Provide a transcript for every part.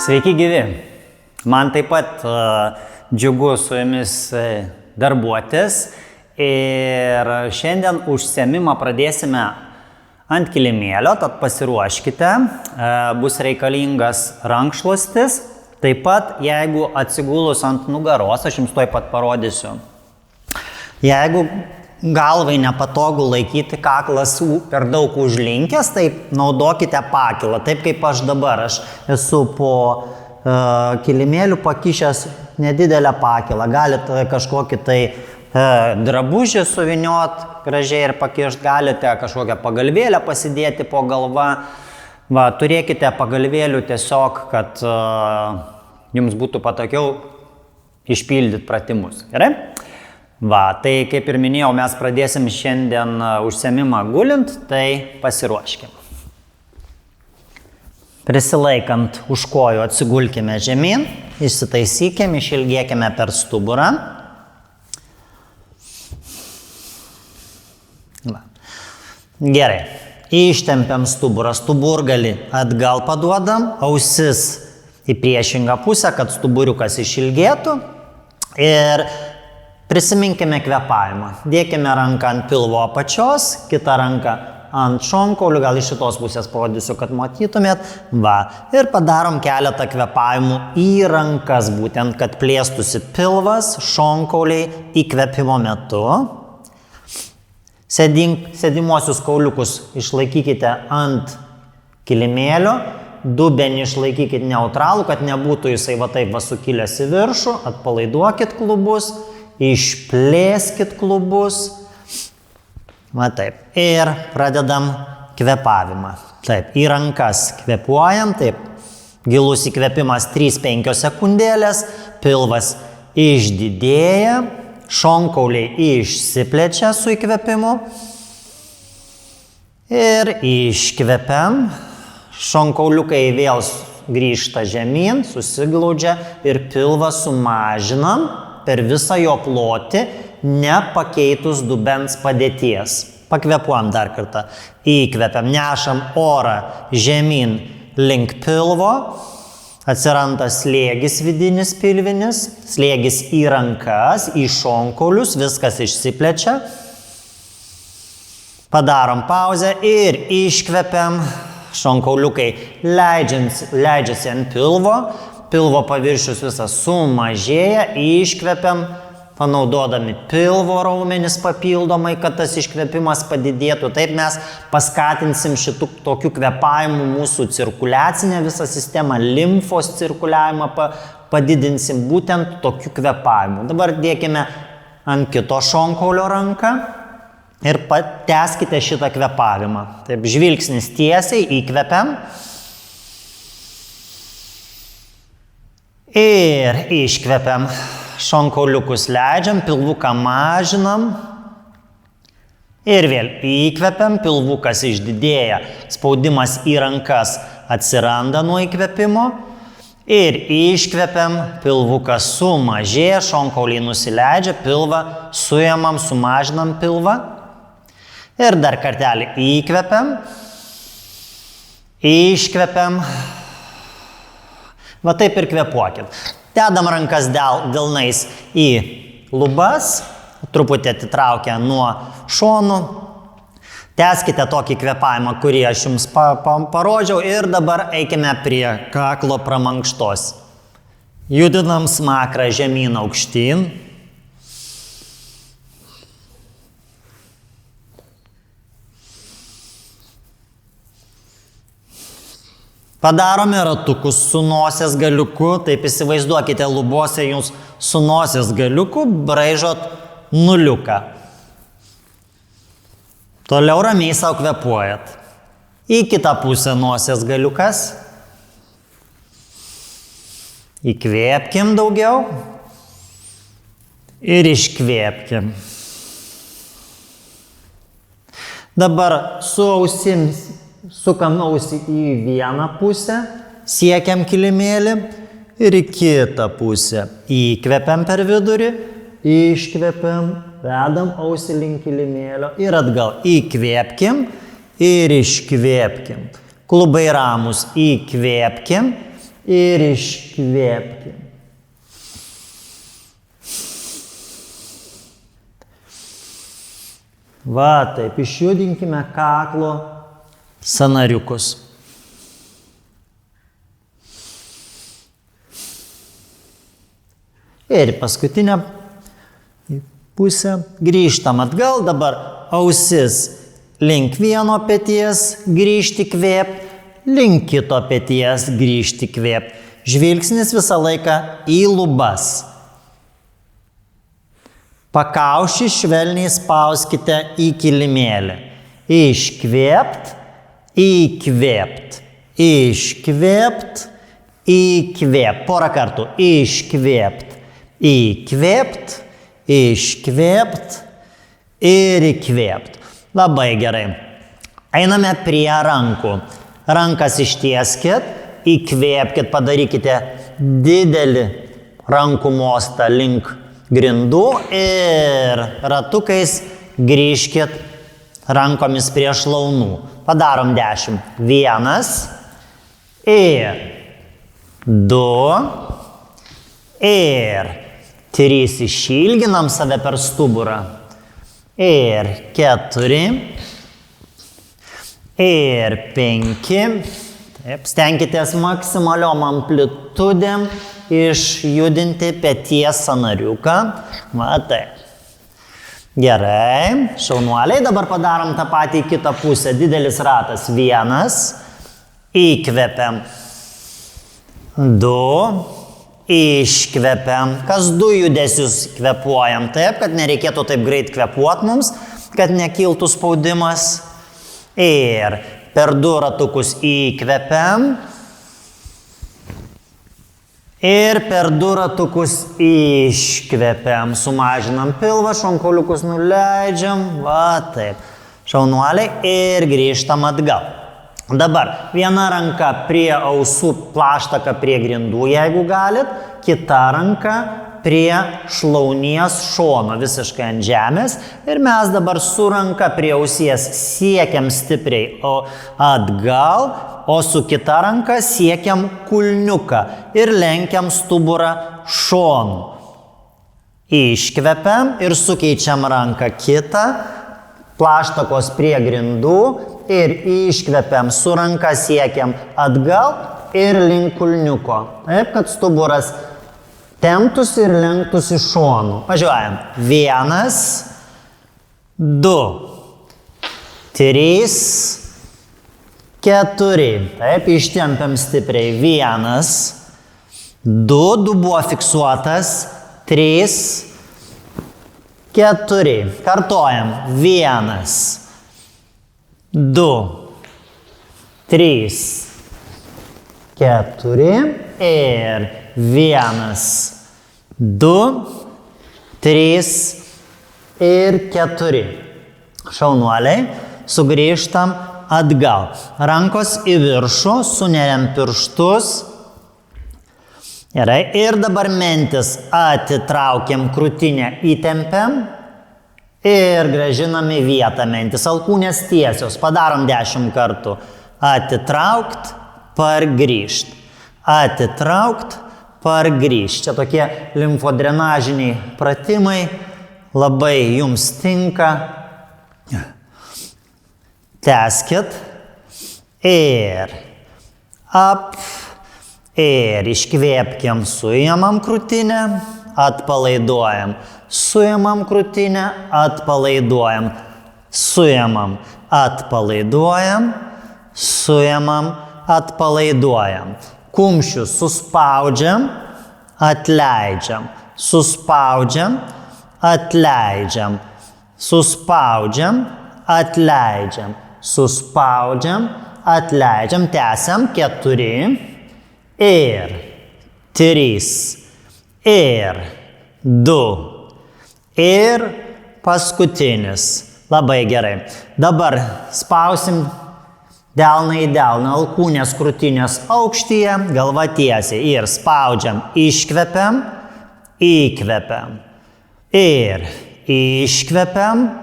Sveiki gyvi. Man taip pat džiugu su jumis darbuotis ir šiandien užsiėmimą pradėsime ant kilimėlio, tad pasiruoškite, bus reikalingas rankšluostis. Taip pat, jeigu atsigulus ant nugaros, aš jums tuoj pat parodysiu, jeigu galvai nepatogu laikyti, kaklas per daug užlinkęs, tai naudokite pakilą, taip kaip aš dabar. Aš esu po kilimėliu pakišęs nedidelę pakilą. Galite kažkokį tai drabužį suviniot gražiai ir pakišt, galite kažkokią pagalvėlę pasidėti po galva. Va, turėkite pagalvėlių tiesiog, kad jums būtų patogiau išpildyti pratimus. Gerai? Va, tai kaip ir minėjau, mes pradėsim šiandien užsiėmimą gulint, tai pasiruoškim. Prisilaikant už kojų atsigulkime žemyn, išsitaisykime, išilgėkime per stuburą. Va. Gerai, ištempiam stuburą, stuburgalį atgal paduodam, ausis į priešingą pusę, kad stuburiukas išilgėtų ir prisiminkime kvėpavimą. Dėkime ranką ant pilvo apačios, kitą ranką ant šonkaulių, gal iš šitos pusės parodysiu, kad matytumėt. Va. Ir padarom keletą kvėpavimų į rankas, būtent, kad plėstųsi pilvas, šonkauliai įkvėpimo metu. Sėdimuosius kauliukus išlaikykite ant kilimėlio, dubenį išlaikykite neutralų, kad nebūtų jisai va taip va sukilęs į viršų, atpalaiduokit klubus. Išplėskit klubus. Va taip. Ir pradedam kvėpavimą. Taip, į rankas kvėpuojam. Taip, gilus įkvėpimas 3-5 sekundėlės. Pilvas išdidėja. Šonkauliai išsiplečia su įkvėpimu. Ir iškvėpiam. Šonkauliukai vėl grįžta žemyn, susiglaudžia ir pilvą sumažinam per visą jo plotį, nepakeitus dubens padėties. Pakvėpuojam dar kartą. Įkvepiam, nešam orą žemyn link pilvo. Atsiranda slėgis vidinis pilvinis, slėgis į rankas, į šonkaulius, viskas išsiplečia. Padarom pauzę ir iškvepiam. Šonkauliukai leidžiasi ant pilvo. Pilvo paviršius visas sumažėja, iškvepiam, panaudodami pilvo raumenis papildomai, kad tas iškvepimas padidėtų. Taip mes paskatinsim šitų tokių kvėpavimų mūsų cirkuliacinę visą sistemą, limfos cirkuliavimą padidinsim būtent tokių kvėpavimų. Dabar dėkime ant kito šonkaulio ranką ir tęskite šitą kvėpavimą. Taip, žvilgsnis tiesiai, įkvepiam. Ir iškvepiam, šonkauliukus leidžiam, pilvuką mažinam. Ir vėl įkvepiam, pilvukas išdidėja, spaudimas į rankas atsiranda nuo įkvėpimo. Ir iškvepiam, pilvukas sumažėja, šonkauliai nusileidžia, pilvą suėmam, sumažinam pilvą. Ir dar kartelį įkvepiam, iškvepiam. Va taip ir kvėpuokit. Dedam rankas delnais į lubas, truputį atitraukę nuo šonų. Tęskite tokį kvėpavimą, kurį aš jums parodžiau ir dabar eikime prie kaklo pramankštos. Judinam smakrą žemyn aukštyn. Padarome ratukus su nosies galiuku, taip įsivaizduokite lubose jūs su nosies galiuku braižot nuliuką. Toliau ramiai savo kvėpuojat. Į kitą pusę nosies galiukas. Įkvėpkim daugiau ir iškvėpkim. Dabar su ausims sukam ausį į vieną pusę, siekiam kilimėlį ir į kitą pusę. Įkvepiam per vidurį, iškvepiam, vedam ausį link kilimėlio ir atgal. Įkvėpkim ir iškvėpkim. Klubai ramus, įkvėpkim ir iškvėpkim. Va, taip, išjudinkime kaklo sąnariukus. Ir paskutinę pusę grįžtam atgal, dabar ausis link vieno peties, grįžti kvėpt, link kito peties, grįžti kvėpt. Žvilgsnis visą laiką į lubas. Pakaušį švelniai spauskite į kilimėlį. Iškvėpt, įkvėpt, iškvėpt, įkvėpt. Porą kartų. Iškvėpt, įkvėpt, iškvėpt ir įkvėpt. Labai gerai. Einame prie rankų. Rankas ištieskit, įkvėpkit, padarykite didelį rankų mostą link grindų ir ratukais grįžkit rankomis prie šlaunų. Padarom 10. 1 ir 2 ir 3. Išilginam save per stuburą. Ir 4 ir 5. Taip, stenkitės maksimaliom amplitudėm išjudinti peties sąnariuką. Va taip. Gerai, šaunuoliai, dabar padarom tą patį į kitą pusę. Didelis ratas. 1, įkvepiam. 2, iškvepiam. Kas 2 judesius kvepuojam, taip, kad nereikėtų taip greit kvepuot mums, kad nekiltų spaudimas. Ir per 2 ratukus įkvepiam. Ir per 2 ratukus iškvepiam. Sumažinam pilvą, šonkauliukus nuleidžiam. Va taip. Šaunuoliai ir grįžtam atgal. Dabar viena ranka prie ausų, plaštaka prie grindų, jeigu galit. Kita ranka prie šlaunies šono, visiškai ant žemės. Ir mes dabar su ranka prie ausies siekiam stipriai atgal, o su kita ranka siekiam kulniuką ir lenkiam stuburą šonu. Iškvepiam ir sukeičiam ranką kitą, plaštakos prie grindų ir iškvepiam, su ranka siekiam atgal ir link kulniuko. Taip, kad stuburas temptųsi ir lenktųsi šonu. Važiuojam. 1, 2, 3, 4. Taip, ištempiam stipriai. 1, 2, dubuo fiksuotas. 3, 4. Kartojam. 1, 2, 3, 4 ir 1, 2, 3 ir 4. Šaunuoliai, sugrįžtam atgal. Rankos į viršų, suneriam pirštus. Gerai, ir dabar mentis atitraukiam krūtinę, įtempiam ir grąžinam į vietą mentis. Alkūnės tiesios, padarom 10 kartų. Atitraukt, pargrįžt. Atitraukt, pargrįžt. Čia tokie limfodrenažiniai pratimai labai jums tinka. Tęskit ir ap ir iškvėpkiam, suimam krūtinę, atpalaiduojam, suimam krūtinę, atpalaiduojam, suimam, atpalaiduojam, suimam, atpalaiduojam. Kumščius suspaudžiam, atleidžiam, suspaudžiam, atleidžiam, suspaudžiam, atleidžiam. Suspaudžiam, atleidžiam, tęsiam. 4 ir 3 ir 2 ir paskutinis. Labai gerai. Dabar spausim delną į delną, alkūnės krūtinės aukštyje, galva tiesiai ir spaudžiam, iškvepiam, įkvepiam ir iškvepiam.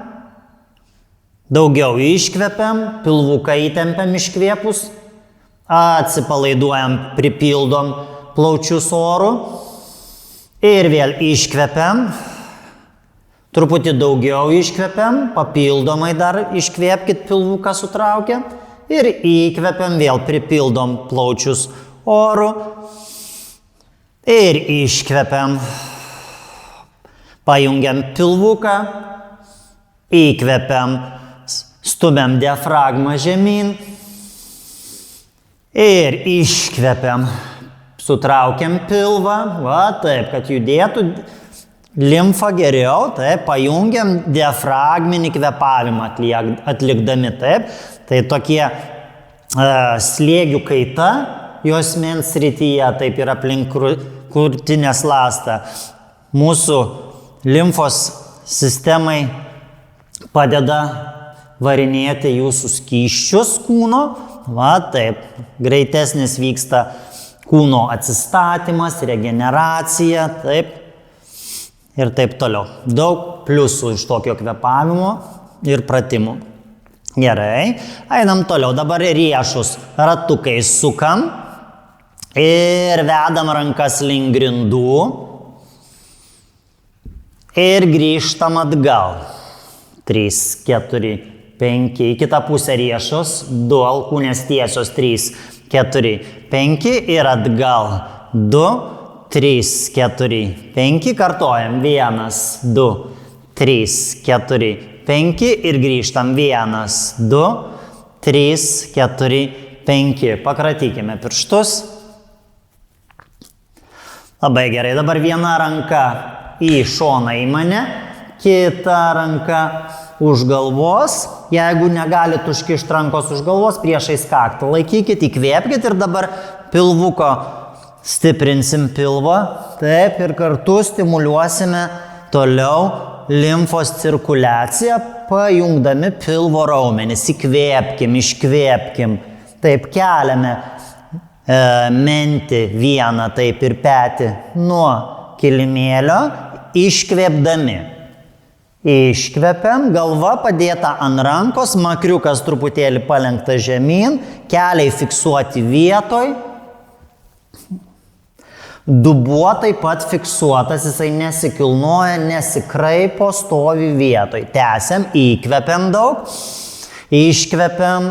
Daugiau iškvepiam, pilvuką įtempiam iškvėpus, atsipalaiduojam, pripildom plaučius oru ir vėl iškvepiam, truputį daugiau iškvepiam, papildomai dar iškvėpkit, pilvuką sutraukia ir įkvepiam, vėl pripildom plaučius oru ir iškvepiam, pajungiam pilvuką, įkvepiam, stumiam diafragmą žemyn ir iškvepiam, sutraukiam pilvą, va taip, kad judėtų limfa geriau, taip, pajungiam diafragminį kvėpavimą atlikdami, taip, tai tokie slėgių kaita juosmens srityje, taip ir aplink krūtinės ląstą. Mūsų limfos sistemai padeda varinėti jūsų skysčius kūno, va taip, greitesnis vyksta kūno atsistatymas, regeneracija, taip, ir taip toliau. Daug pliusų iš tokio kvėpavimo ir pratimų. Gerai, einam toliau, dabar riešus ratukais sukam ir vedam rankas link grindų ir grįžtam atgal. 3, 4, 5, į kitą pusę riešus, 2 alkūnės tiesios, 3, 4, 5 ir atgal, 2, 3, 4, 5, kartojam, 1, 2, 3, 4, 5 ir grįžtam, 1, 2, 3, 4, 5, pakratykime pirštus. Labai gerai, dabar viena ranka į šoną į mane, kita ranka už galvos, jeigu negalit užkišti rankos už galvos, priešais kaktą laikykit, įkvėpkit ir dabar pilvuko stiprinsim pilvą, taip, ir kartu stimuliuosime toliau limfos cirkuliaciją, pajungdami pilvo raumenis, įkvėpkim, iškvėpkim, taip, keliame mentį vieną, taip, ir petį nuo kilimėlio, iškvėpdami. Iškvepiam, galva padėta ant rankos, makriukas truputėlį palenkta žemyn, keliai fiksuoti vietoj. Dubuo taip pat fiksuotas, jisai nesikilnoja, nesikraipo, stovi vietoj. Tęsiam, įkvepiam daug, iškvepiam,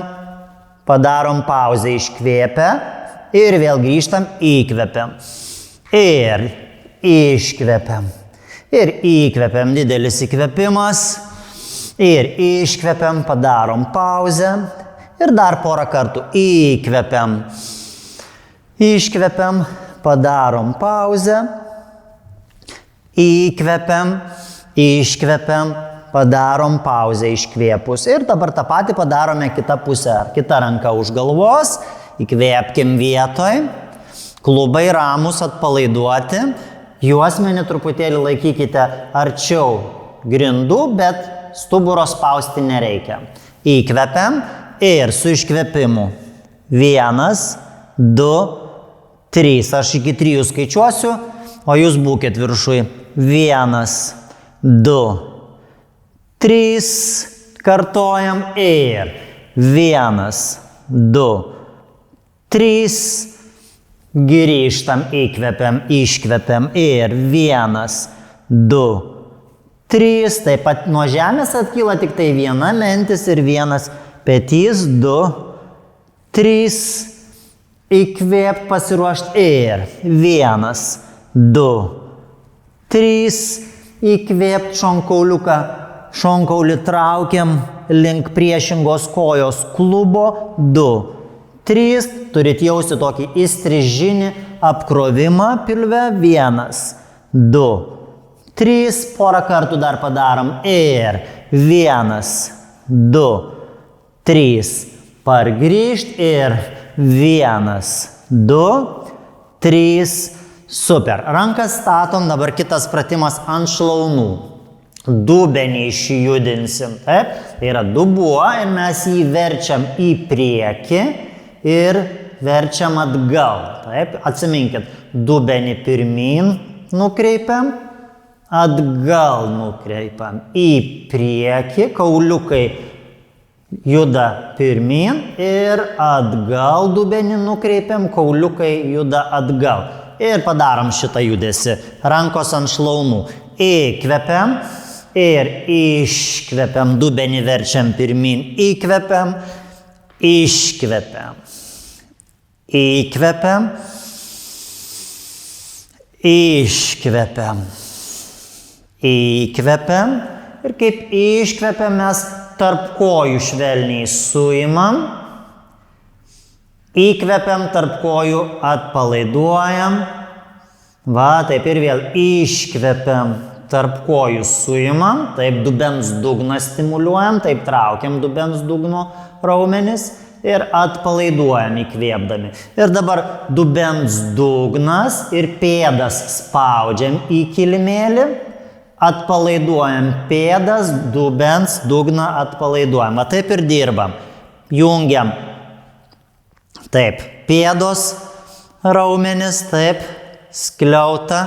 padarom pauzę, iškvėpę ir vėl grįžtam, įkvepiam. Ir iškvepiam. Ir įkvepiam, didelis įkvepimas, ir iškvepiam, padarom pauzę ir dar porą kartų įkvepiam, iškvepiam, padarom pauzę, įkvepiam, iškvepiam, padarom pauzę iškvėpus ir dabar tą patį padarome kitą pusę, kita ranka už galvos, įkvėpkim vietoj, klubai ramus atpalaiduoti. Juosmenį truputėlį laikykite arčiau grindų, bet stuburo spausti nereikia. Įkvepiam ir su iškvepimu. 1, 2, 3. Aš iki 3 skaičiuosiu, o jūs būkit viršui. 1, 2, 3. Kartojam ir 1, 2, 3. Grįžtam, įkvepiam, iškvepiam ir 1, 2, 3. Taip pat nuo žemės atkyla tik tai viena mentis ir vienas petys, 2, 3. Įkvėpt, pasiruošti ir 1, 2, 3. Įkvėpt šonkauliuką, šonkaulį traukiam link priešingos kojos klubo, 2, 3, turit jausti tokį įstrižinį apkrovimą pilve, 1, 2, 3, porą kartų dar padarom ir 1, 2, 3, pargrįžt ir 1, 2, 3, super. Rankas statom, dabar kitas pratimas ant šlaunų. Dubenį išjudinsim, taip, tai yra dubuo ir mes jį verčiam į priekį ir verčiam atgal, taip, atsiminkit, dubenį pirmyn nukreipiam, atgal nukreipiam, į priekį, kauliukai juda pirmin ir atgal dubenį nukreipiam, kauliukai juda atgal. Ir padarom šitą judesį. Rankos ant šlaunų. Įkvepiam ir iškvepiam, dubenį verčiam pirmin. Įkvepiam, iškvepiam. Įkvepiam, iškvepiam. Įkvepiam ir kaip iškvepiam mes tarp kojų švelniai suimam. Įkvepiam, tarp kojų atpalaiduojam. Va, taip ir vėl iškvepiam, tarp kojų suimam. Taip dubens dugną stimuliuojam, taip traukiam dubens dugno raumenis ir atpalaiduojam įkvėpdami. Ir dabar dubens dugnas ir pėdas spaudžiam į kilimėlį. Atpalaiduojam pėdas, dubens dugną atpalaiduojam. Va, taip ir dirbam. Jungiam. Taip, pėdos raumenis, taip, skliautą,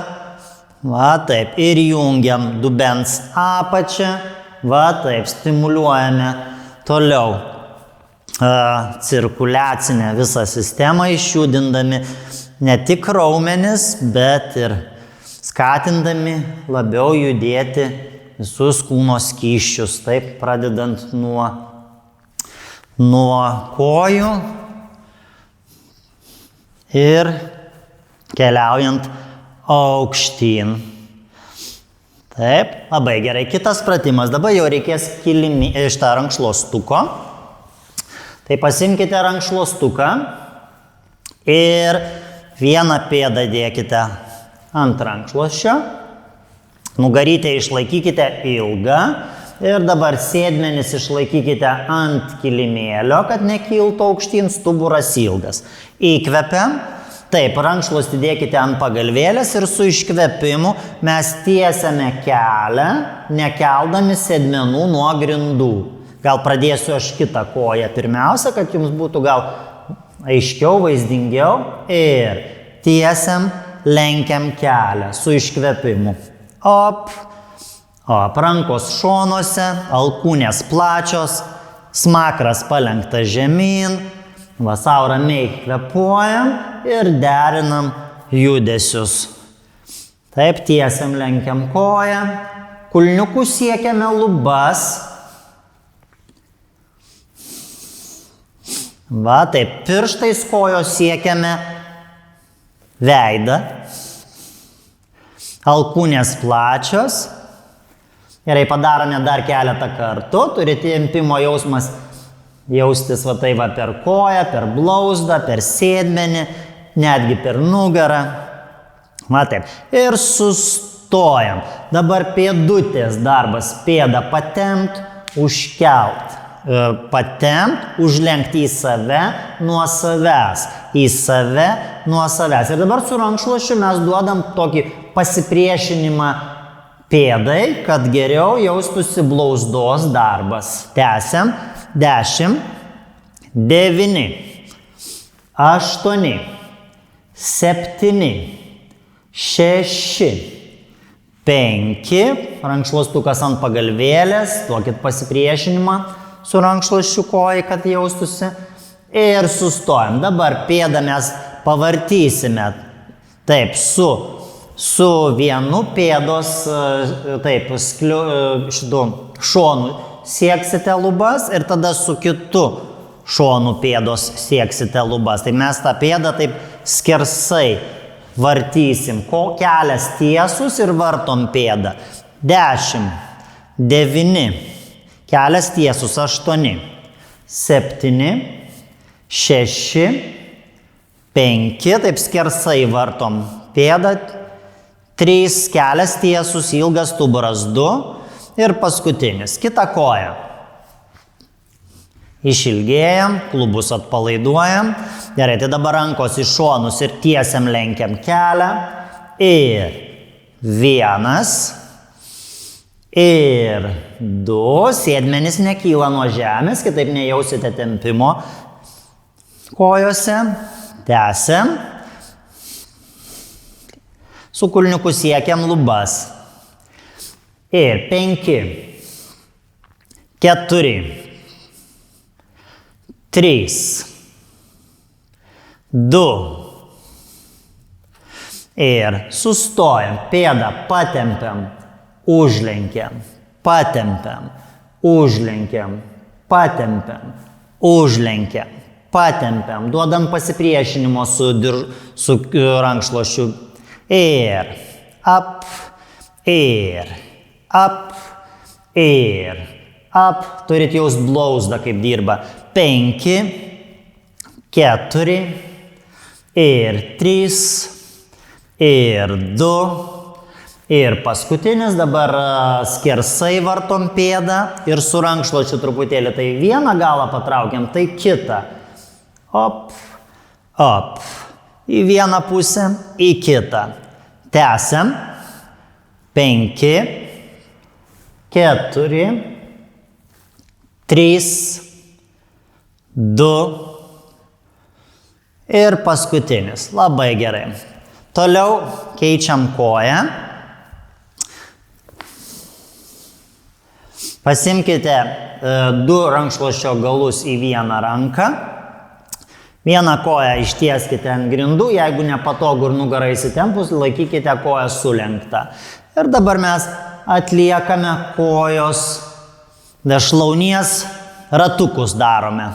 va, taip, ir jungiam dubens apačią, va, taip, stimuliuojame toliau cirkuliacinę visą sistemą, išjudindami ne tik raumenis, bet ir skatindami labiau judėti visus kūno skysčius, taip, pradedant nuo kojų ir keliaujant aukštyn. Taip, labai gerai. Kitas pratimas. Dabar jau reikės šitą rankšluostuko. Tai pasimkite rankšluostuką ir vieną pėdą dėkite ant rankšluosčio. Nugarytę išlaikykite ilgą. Ir dabar sėdmenis išlaikykite ant kilimėlio, kad nekiltų aukštyn, stuburas ilgas. Įkvepiam. Taip, rankšluostį dėkite ant pagalvėlės ir su iškvepimu mes tiesiame kelią, nekeldami sėdmenų nuo grindų. Gal pradėsiu aš kitą koją pirmiausia, kad jums būtų gal aiškiau, vaizdingiau. Ir tiesiam, lenkiam kelią su iškvepimu. Op. Rankos šonuose, alkūnės plačios, smakras palenktas žemyn, va, sau ramiai kvėpuojam ir derinam judesius. Taip, tiesiam, lenkiam koją, kulniukų siekiame lubas. Va, taip, pirštais kojos siekiame veidą, alkūnės plačios. Gerai, padarome dar keletą kartų, turite įmpimo jausmas jaustis va tai va per koją, per blauzdą, per sėdmenį, netgi per nugarą. Va taip. Ir sustojam. Dabar pėdutės darbas. Pėdą patempt, užkelt. Patempt, užlenkti į save, nuo savęs. Į save, nuo savęs. Ir dabar su rankšluosčiu mes duodam tokį pasipriešinimą pėdai, kad geriau jaustųsi blauzdos darbas. Tęsiam. 10, 9, 8, 7, 6, 5. Rankšluostukas ant pagalvėlės. Duokit pasipriešinimą su rankšluosčiu kojai, kad jaustųsi. Ir sustojam. Dabar pėdą mes pavartysime. Taip, su vienu pėdos, taip, šitų šonų sieksite lubas ir tada su kitu šonu pėdos sieksite lubas. Tai mes tą pėdą taip skersai vartysim. Kelias tiesus ir vartom pėdą. 10, 9, kelias tiesus 8, 7, 6, 5, taip skersai vartom pėdą. 3, kelias tiesus, ilgas stuburas 2 ir paskutinis. Kita koja. Išilgėjam, klubus atpalaiduojam. Gerai, tai dabar rankos į šonus ir tiesiam lenkiam kelią. Ir 1, ir 2. Sėdmenys nekyla nuo žemės, kitaip nejausite tempimo kojose. Tęsiam. Su kulniuku siekiam lubas. Ir 5, 4, 3, 2. Ir sustojam, pėdą patempiam, užlenkiam, patempiam, užlenkiam, patempiam, užlenkiam, patempiam, duodam pasipriešinimo su rankšluosčiu. Ir up, ir up, ir up. Turit jaust blauzdą, kaip dirba. 5, 4, ir 3, ir 2. Ir paskutinis, dabar skersai vartom pėdą ir su rankšluosčiu truputėlį. Tai vieną galą patraukiam, tai kitą. Op, op. Į vieną pusę, į kitą. Tęsiam. 5, 4, 3, 2. Ir paskutinis. Labai gerai. Toliau keičiam koją. Pasimkite 2 rankšluosčio galus į vieną ranką. Vieną koją ištieskite ant grindų, jeigu nepatogu ir nugarą įsitempus, laikykite koją sulenktą. Ir dabar mes atliekame kojos šlaunies ratukus darome.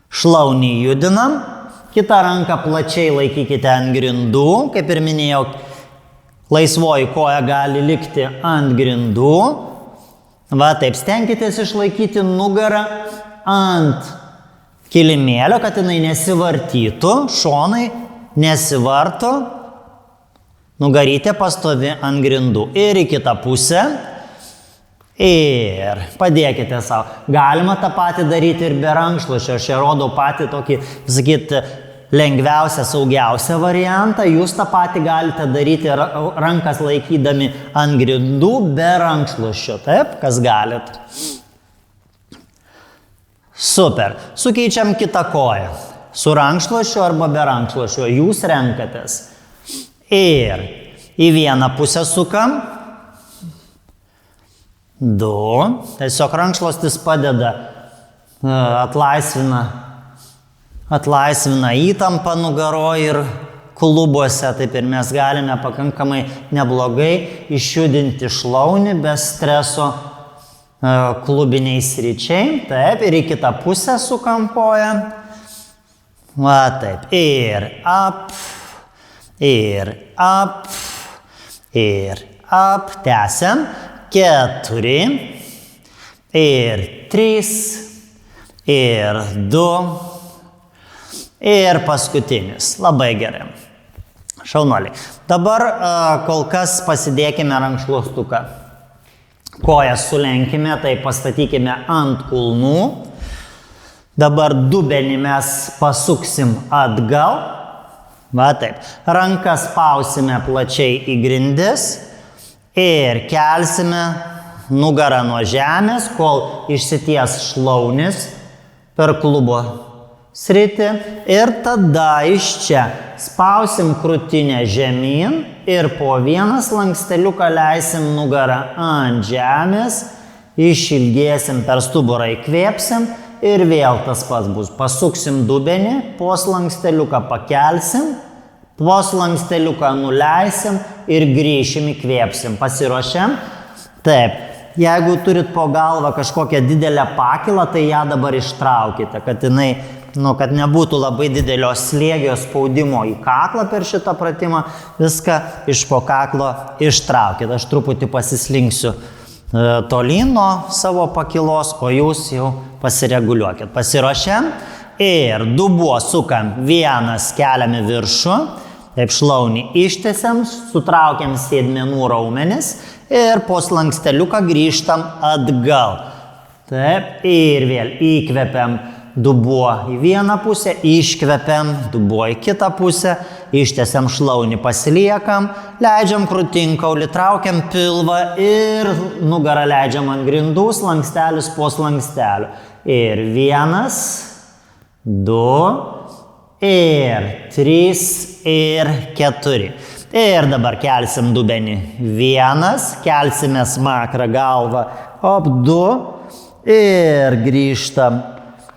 Šlaunį judinam, kitą ranką plačiai laikykite ant grindų, kaip ir minėjau, laisvoji koja gali likti ant grindų. Va taip, stenkitės išlaikyti nugarą ant kilimėlio, kad jinai nesivartytų, šonai nesivarto, nugarytė pastovi ant grindų. Ir į kitą pusę. Ir padėkite savo. Galima tą patį daryti ir be rankšluosčio. Aš čia rodau patį tokį, sakyti, lengviausią, saugiausią variantą. Jūs tą patį galite daryti rankas laikydami ant grindų be rankšluosčio. Taip, kas galit. Super. Sukeičiam kitą koją. Su rankšluosčiu arba be rankšluosčio. Jūs renkatės. Ir į vieną pusę sukam. 2. Tiesiog rankšluostis padeda, atlaisvina įtampą nugaroj ir klubuose. Taip ir mes galime pakankamai neblogai išjudinti šlaunį be streso klubiniai sričiai. Taip, ir į kitą pusę sukam koją. Va taip. Ir up, ir up, ir up. Tęsiam. 4, ir 3, ir 2, ir paskutinis. Labai gerai. Šaunuoliai. Dabar kol kas pasidėkime rankšluostuką. Kojas sulenkime, tai pastatykime ant kulnų. Dabar dubenį mes pasuksim atgal. Va taip. Rankas spausime plačiai į grindis. Ir kelsime nugarą nuo žemės, kol išsities šlaunis per klubo sritį. Ir tada iš čia spausim krūtinę žemyn ir po vieną slanksteliuką leisim nugarą ant žemės, išilgėsim per stuburą, įkvėpsim ir vėl tas pats bus. Pasuksim dubenį, po slanksteliuką pakelsim, po slanksteliuką nuleisim ir grįšim, įkvėpsim. Pasiruošiam? Taip. Jeigu turit po galvą kažkokią didelę pakilą, tai ją dabar ištraukite, kad jinai, kad nebūtų labai didelio slėgio spaudimo į kaklą per šitą pratimą. Viską iš po kaklo ištraukite. Aš truputį pasislinksiu tolyn nuo savo pakilos, o jūs jau pasireguliuokit. Pasiruošiam? Ir dubuo sukam, vienas keliam į viršų. Taip, šlaunį ištiesiam, sutraukiam sėdmenų raumenis ir po slanksteliuką grįžtam atgal. Taip, ir vėl įkvepiam dubuo į vieną pusę, iškvepiam dubuo į kitą pusę, ištiesiam šlaunį, pasiliekam, leidžiam krūtinkaulį, traukiam pilvą ir nugarą leidžiam ant grindų, slankstelis po slankstelių. Ir 1, 2, ir 3, ir 4. Ir dabar kelsim dubenį. 1, kelsime smakrą galvą. 2, ir grįžtam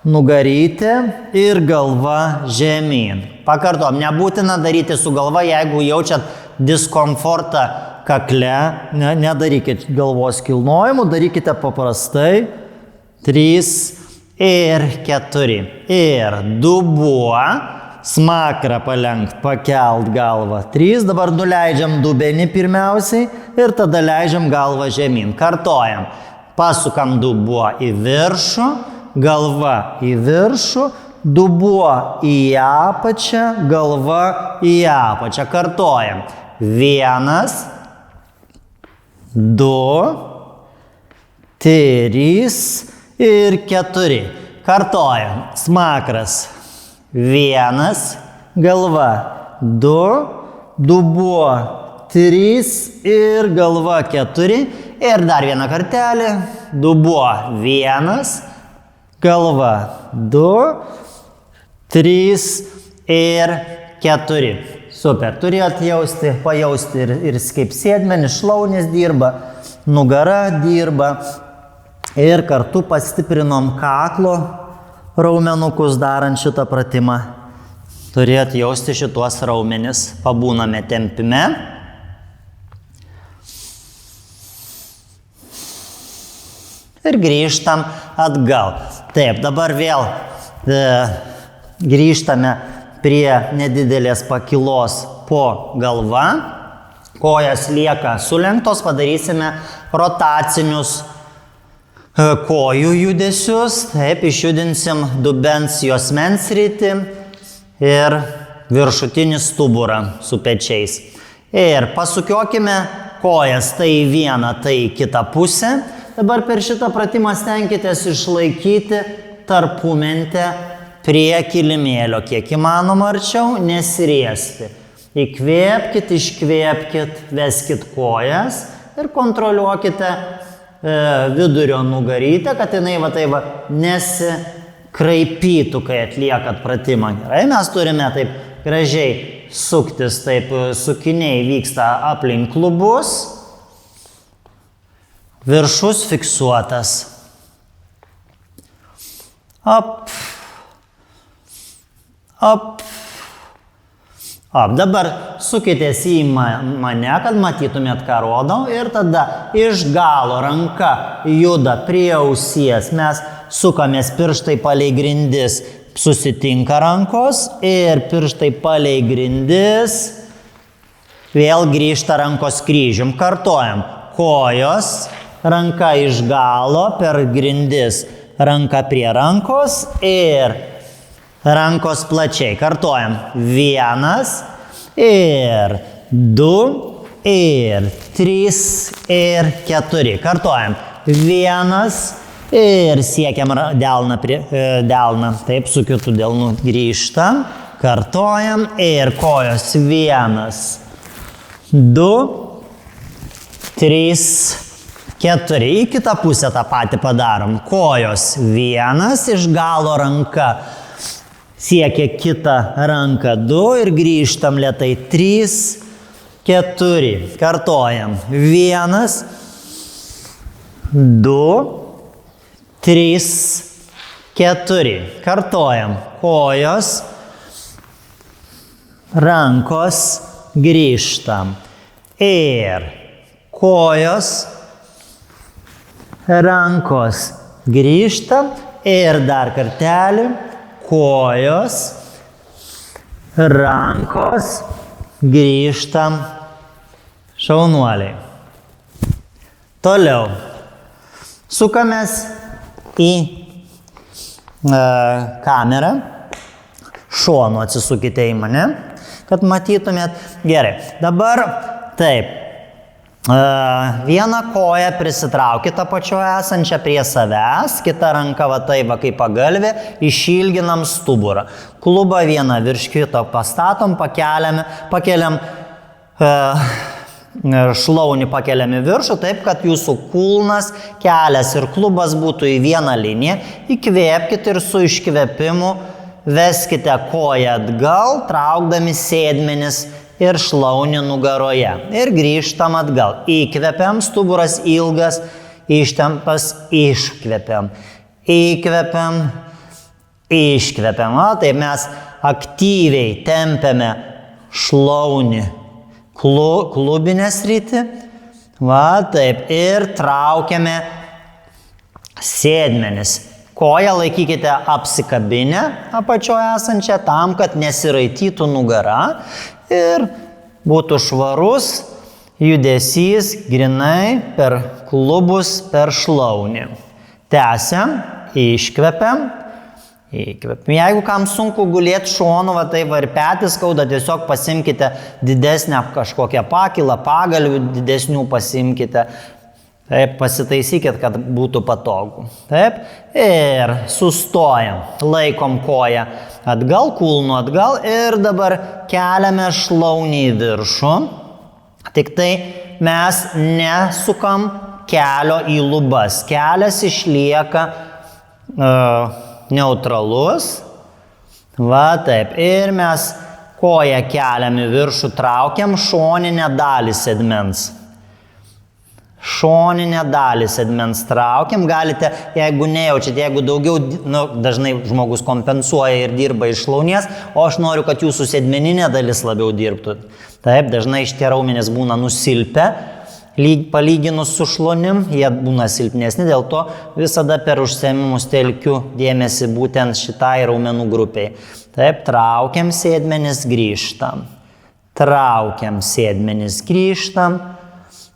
nugarytė ir galva žemyn. Pakartom, nebūtina daryti su galva, jeigu jaučiat diskomfortą kakle, nedarykit galvos kilnojimų, darykite paprastai. 3 ir 4. Ir dubuo, smakrą palenkt, pakelt galvą. 3, dabar nuleidžiam dubenį pirmiausiai ir tada leidžiam galvą žemyn. Kartojam. Pasukam dubuo į viršų, galva į viršų, dubuo į apačią, galva į apačią. Kartojam. 1, 2, 3 ir 4. Kartojam. Smakras. 1, galva 2, dubuo 3 ir galva 4. Ir dar vieną kartelį. Dubuo 1, galva 2, 3 ir 4. Super. Turėjot pajausti ir kaip sėdmenis, šlaunys dirba, nugara dirba. Ir kartu pastiprinom kaklo raumenukus darant šitą pratimą. Turėjot jausti šituos raumenis. Pabūname tempime. Ir grįžtam atgal. Taip, dabar vėl grįžtame prie nedidelės pakilos po galva. Kojas lieka sulenktos, padarysime rotacinius kojų judesius. Taip, išjudinsim dubens juosmens sritį ir viršutinį stuburą su pečiais. Ir pasukiokime kojas tai į vieną, tai į kitą pusę. Dabar per šitą pratimą stenkitės išlaikyti tarpumentę prie kilimėlio, kiek įmanoma arčiau, nesiriesti. Įkvėpkit, iškvėpkit, veskit kojas ir kontroliuokite vidurio nugarytę, kad jinai nesikraipytų, kai atliekat pratimą. Gerai, mes turime taip gražiai suktis, taip sukiniai vyksta aplink klubus. Viršus fiksuotas. Op. Op. Op. Dabar sukitės į mane, kad matytumėt, ką rodau. Ir tada iš galo ranka juda prie ausies. Mes sukamės pirštai palei grindis. Susitinka rankos ir pirštai palei grindis. Vėl grįžta rankos kryžium. Kartojam. Kojos. Ranka iš galo per grindis, ranka prie rankos ir rankos plačiai. Kartojam. 1 ir 2 ir 3 ir 4. Kartojam. 1 ir siekiam delną prie delną. Taip, su kitu delnu grįžtam. Kartojam ir kojos. 1, 2, 3, 4. Į kitą pusę tą patį padarom. Kojos. 1, iš galo ranka siekia kitą ranką. 2 ir grįžtam lėtai. 3, 4. Kartojam. 1, 2, 3, 4. Kartojam. Kojos. Rankos. Grįžtam. Ir kojos. Rankos grįžtam ir dar kartelį, kojos, rankos, grįžtam, šaunuoliai. Toliau, sukamės į kamerą, šonu atsisukite į mane, kad matytumėt. Gerai, dabar taip. Vieną koją prisitraukit apačioje esančią prie savęs, kitą ranką kaip pagalvė, išilginam stuburą. Klubą vieną virš kito pastatom, pakeliam šlaunį pakeliam į viršų, taip, kad jūsų kulnas, kelias ir klubas būtų į vieną liniją. Įkvėpkite ir su iškvėpimu veskite koją atgal, traukdami sėdmenis ir šlaunį nugaroje. Ir grįžtam atgal. Įkvepiam, stuburas ilgas, ištempas, iškvepiam. Įkvepiam, Iškvepiam, tai mes aktyviai tempiame šlaunį klubinę sritį. Taip, ir traukiame sėdmenis. Koją laikykite apsikabinę apačioje esančią tam, kad nesiraitytų nugara ir būtų švarus judesys grinai per klubus, per šlaunį. Tęsiam, iškvepiam. Jeigu kam sunku gulėti šonu, tai ir petis skauda, tiesiog pasimkite didesnę kažkokią pakilą, pagalvių didesnių pasimkite. Taip, pasitaisykit, kad būtų patogu. Taip, ir sustojam, laikom koją atgal, kulnu atgal ir dabar keliame šlaunį į viršų. Tik tai mes nesukam kelio į lubas. Kelias išlieka neutralus. Taip. Ir mes koją keliam į viršų, traukiam šoninę dalį sėdmens. Šoninę dalį sėdmens traukiam. Galite, jeigu nejaučiat, jeigu daugiau, dažnai žmogus kompensuoja ir dirba iš šlaunies, o aš noriu, kad jūsų sėdmeninė dalis labiau dirbtų. Taip, dažnai šitie raumenys būna nusilpę. Palyginus su šlonim, jie būna silpnesni, dėl to visada per užsiėmimus telkiu dėmesį būtent šitai raumenų grupiai. Taip, traukiam sėdmenis, grįžtam. Traukiam sėdmenis, grįžtam.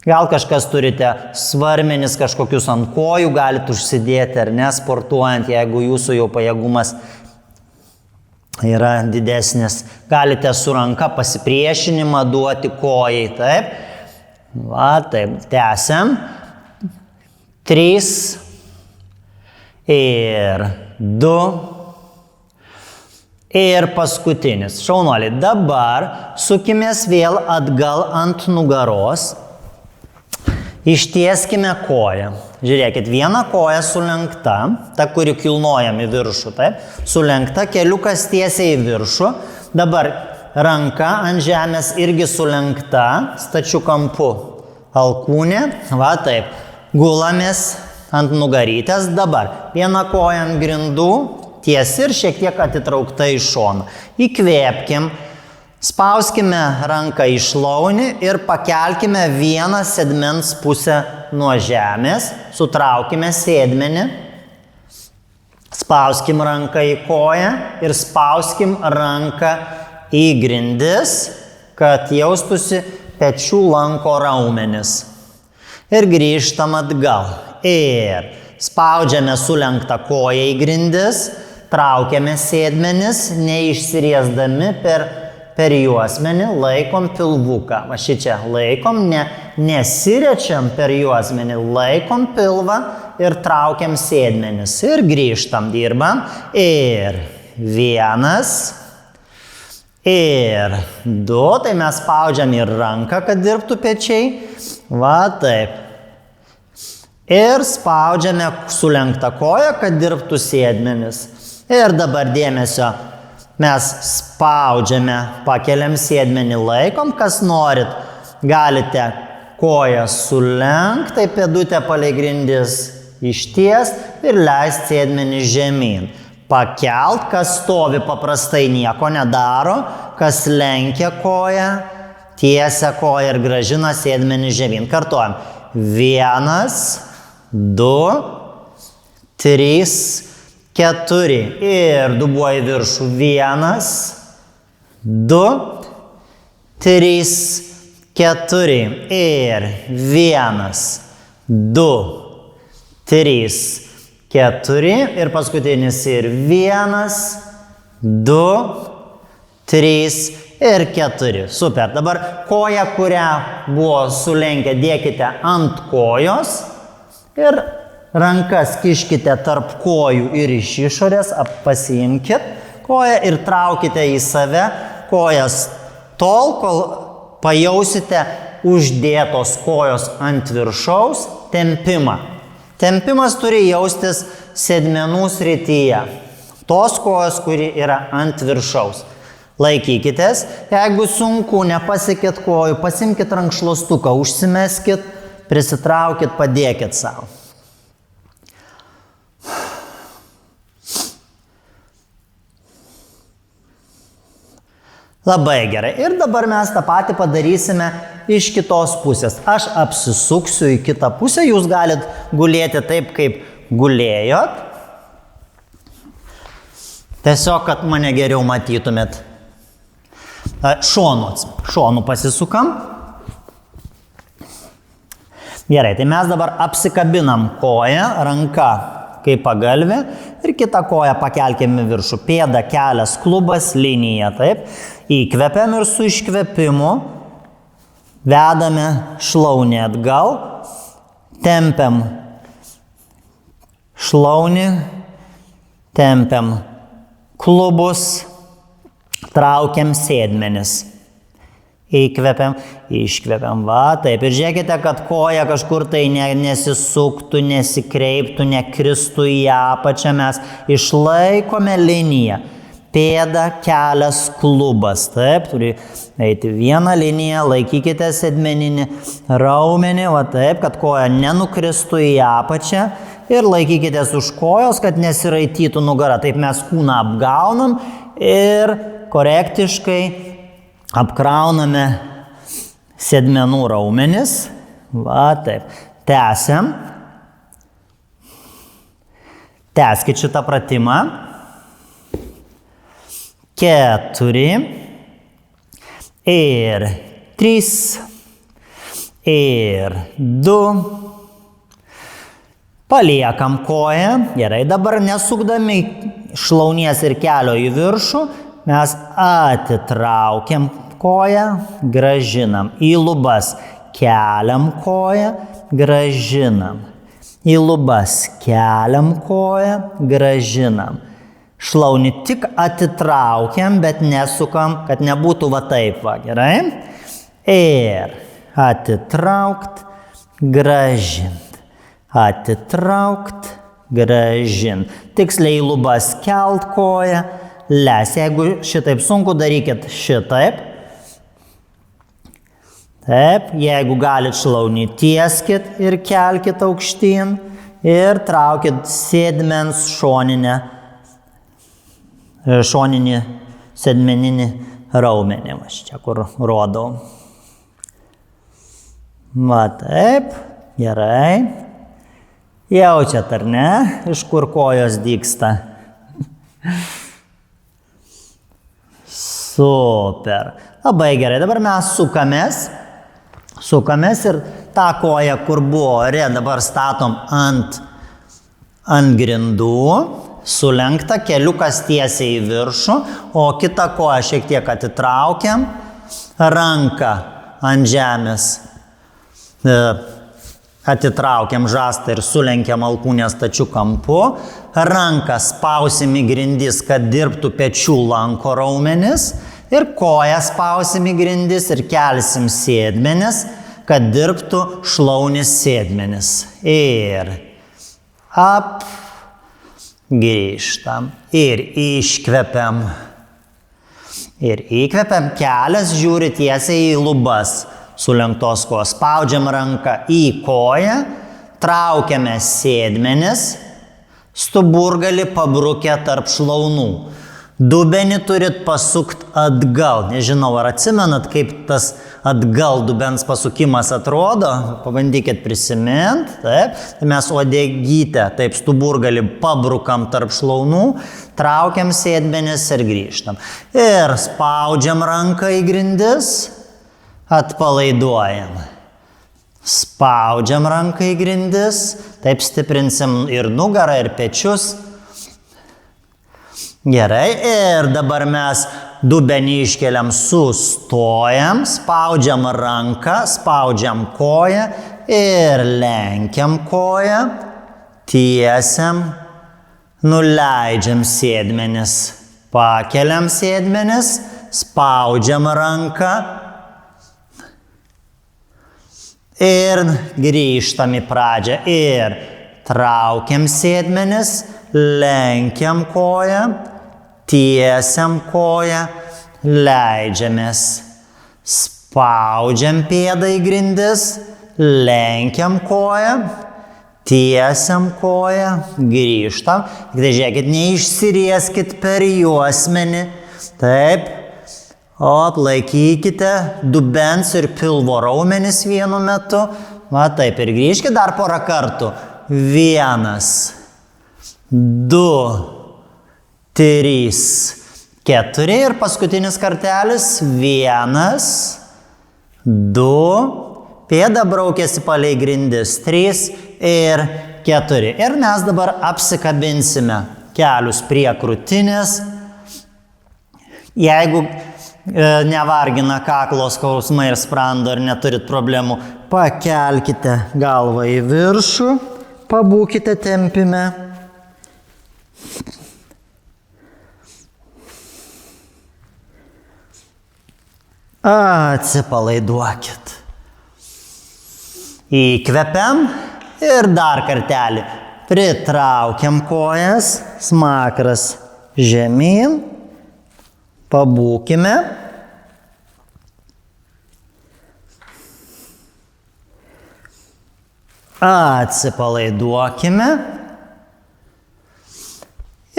Gal kažkas turite svarmenis kažkokius ant kojų, galite užsidėti ar ne, sportuojant, jeigu jūsų jau pajėgumas yra didesnis. Galite su ranka pasipriešinimą duoti kojai, taip. Taip, tęsiam. 3 ir 2 ir paskutinis. Šaunuoliai, dabar sukimės vėl atgal ant nugaros. Ištieskime koją. Žiūrėkit, viena koja sulenkta, ta, kuri kilnojam į viršų, taip, sulenkta, keliukas tiesiai į viršų. Dabar ranka ant žemės irgi sulenkta, stačiu kampu alkūnė, taip, gulamės ant nugarytės. Dabar viena koja ant grindų, tiesi ir šiek tiek atitraukta į šoną. Įkvėpkim, spauskime ranką į šlaunį ir pakelkime vieną sėdmens pusę nuo žemės, sutraukime sėdmenį, spauskim ranką į koją ir spauskim ranką į grindis, kad jaustusi pečių lanko raumenis. Ir grįžtam atgal. Ir spaudžiame sulenktą koją į grindis, traukiame sėdmenis, neišsiriesdami per juosmenį, laikom pilvuką. Va šičia laikom, nesirečiam per juosmenį, laikom pilvą ir traukiam sėdmenis. Ir grįžtam, dirbam. Ir 1. Ir 2, tai mes spaudžiam ir ranką, kad dirbtų pečiai. Taip. Ir spaudžiame sulenktą koją, kad dirbtų sėdmenis. Ir dabar dėmesio, mes spaudžiame, pakeliam sėdmenį, laikom, kas norit. Galite koją sulenkt, tai pėdutę palei grindis išties ir leist sėdmenį žemyn. Pakelt, kas stovi paprastai nieko nedaro, kas lenkia koją, tiesia koją ir gražina sėdmenį žemyn. Kartuojam. 1, 2, 3, 4. Ir dubuo į viršų. 1, 2, 3, 4. Ir 1, 2, 3, 4. Ir paskutinis ir 1, 2, 3 ir 4. Super. Dabar koją, kurią buvo sulenkę, dėkite ant kojos ir rankas kiškite tarp kojų ir iš išorės, pasiimkit koją ir traukite į save kojas tol, kol pajausite uždėtos kojos ant viršaus tempimą. Tempimas turi jaustis sėdmenų srityje. Tos kojos, kuri yra ant viršaus. Laikykitės. Jeigu sunku, nepasikit kojų, pasimkit rankšluostuką, užsimeskit, prisitraukit, padėkit savo. Labai gerai. Ir dabar mes tą patį padarysime iš kitos pusės. Aš apsisuksiu į kitą pusę, jūs galit gulėti taip, kaip gulėjot. Tiesiog, kad mane geriau matytumėt. Šonu pasisukam. Gerai, tai mes dabar apsikabinam koją, ranka kaip pagalvė ir kitą koją pakelkim į viršų. Pėda, kelias, klubas, linija, taip. Įkvepiam ir su iškvepimu vedame šlaunį atgal, tempiam šlaunį, tempiam klubus, traukiam sėdmenis. Įkvepiam, iškvepiam, va, taip. Ir žiūrėkite, kad koja kažkur tai nesisuktų, nesikreiptų, nekristų į apačią. Mes išlaikome liniją. Pėda, kelias, klubas. Taip, turi eiti vieną liniją, laikykite sėdmeninį raumenį, va taip, kad koja nenukristų į apačią. Ir laikykitės už kojos, kad nesiraitytų nugara. Taip mes kūną apgaunam ir korektiškai apkrauname sėdmenų raumenis. Va, taip. Tęsiam. Tęskit šitą pratimą. 4 ir 3 ir 2. Paliekam koją. Gerai, dabar nesukdami šlaunies ir kelio į viršų, mes atitraukiam koją, gražinam į lubas, keliam koją, gražinam. Į lubas, keliam koją, gražinam. Šlaunį tik atitraukiam, bet nesukam, kad nebūtų va taip, va, gerai? Ir atitraukt, gražint. Atitraukt, gražint. Tiksliai į lubas kelt koją, les. Jeigu šitaip sunku, darykit šitaip. Taip, jeigu galit šlaunį tieskit ir kelkit aukštyn ir traukit sėdmens šoninį sėdmeninį raumenį. Čia kur rodau. Va taip, gerai. Jaučiat, ar ne, iš kur kojos dygsta? Super. Labai gerai. Dabar mes sukamės ir tą koją, kur buvo ore, dabar statom ant grindų, sulenkta, keliukas tiesiai į viršų, o kitą koją šiek tiek atitraukiam, ranką ant žemės atitraukiam žastą ir sulenkiam alkūnę stačiu kampu, ranką spausim į grindis, kad dirbtų pečių lanko raumenis, ir koją spausim į grindis ir kelsim sėdmenis, kad dirbtų šlaunis sėdmenis. Ir ap, grįžtam ir iškvepiam. Ir įkvepiam, kelias žiūri tiesiai į lubas. Sulenktos kojos. Spaudžiam ranką į koją, traukiame sėdmenis, stuburgalį pabrukę tarp šlaunų. Dubenį turit pasukt atgal. Nežinau, ar atsimenat, kaip tas atgal dubens pasukimas atrodo. Pabandykit prisimint. Taip. Tai mes uodegytę, taip, stuburgalį pabrukam tarp šlaunų, traukiam sėdmenis ir grįžtam. Ir spaudžiam ranką į grindis. Atpalaiduojam. Spaudžiam ranką į grindis, taip stiprinsim ir nugarą, ir pečius. Gerai, ir dabar mes dubenį iškeliam, sustojam, spaudžiam ranką, spaudžiam koją ir lenkiam koją, tiesiam, nuleidžiam sėdmenis, pakeliam sėdmenis, spaudžiam ranką, ir grįžtam į pradžią ir traukiam sėdmenis, lenkiam koją, tiesiam koją, leidžiamės, spaudžiam pėdą į grindis, lenkiam koją, tiesiam koją, grįžtam. Tai žiūrėkit, neišsirieskit per juosmenį, taip, Laikykite dubens ir pilvo raumenis vienu metu. Va taip, ir grįžkite dar porą kartų. 1, 2, 3, 4 ir paskutinis kartelis. 1, 2, pėda braukiasi palei grindis. 3 ir 4. Ir mes dabar apsikabinsime kelius prie krūtinės. Jeigu nevargina kaklo skausmai ir sprando ir neturit problemų, pakelkite galvą į viršų, pabūkite tempime. Atsipalaiduokit. Įkvepiam ir dar kartelį. Pritraukiam kojas, smakras žemyn. Pabūkime. Atsipalaiduokime.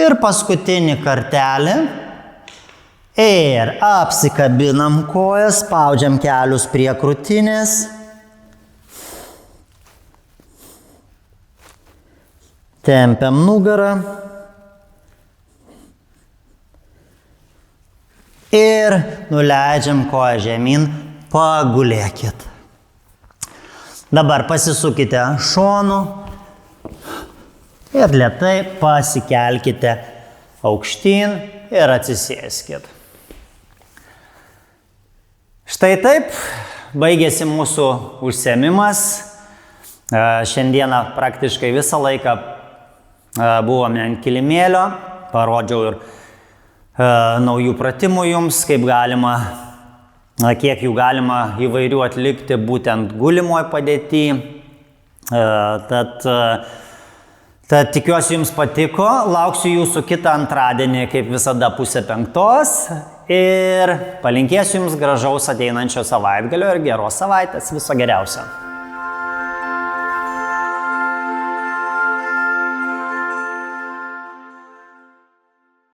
Ir paskutinį kartelį. Ir apsikabinam kojas, spaudžiam kelius prie krūtinės. Tempiam nugarą. Ir nuleidžiam koją žemyn, pagulėkit. Dabar pasisukite šonu ir lėtai pasikelkite aukštyn ir atsisėskit. Štai taip baigėsi mūsų užsiėmimas. Šiandieną praktiškai visą laiką buvome ant kilimėlio, parodžiau ir naujų pratimų jums, kaip galima, kiek jų galima įvairių atlikti būtent gulimoj padėty. Tad tikiuosi jums patiko, lauksiu jūsų kitą antradienį, kaip visada 4:30 ir palinkėsiu jums gražaus ateinančio savaitgalio ir geros savaitės, viso geriausio.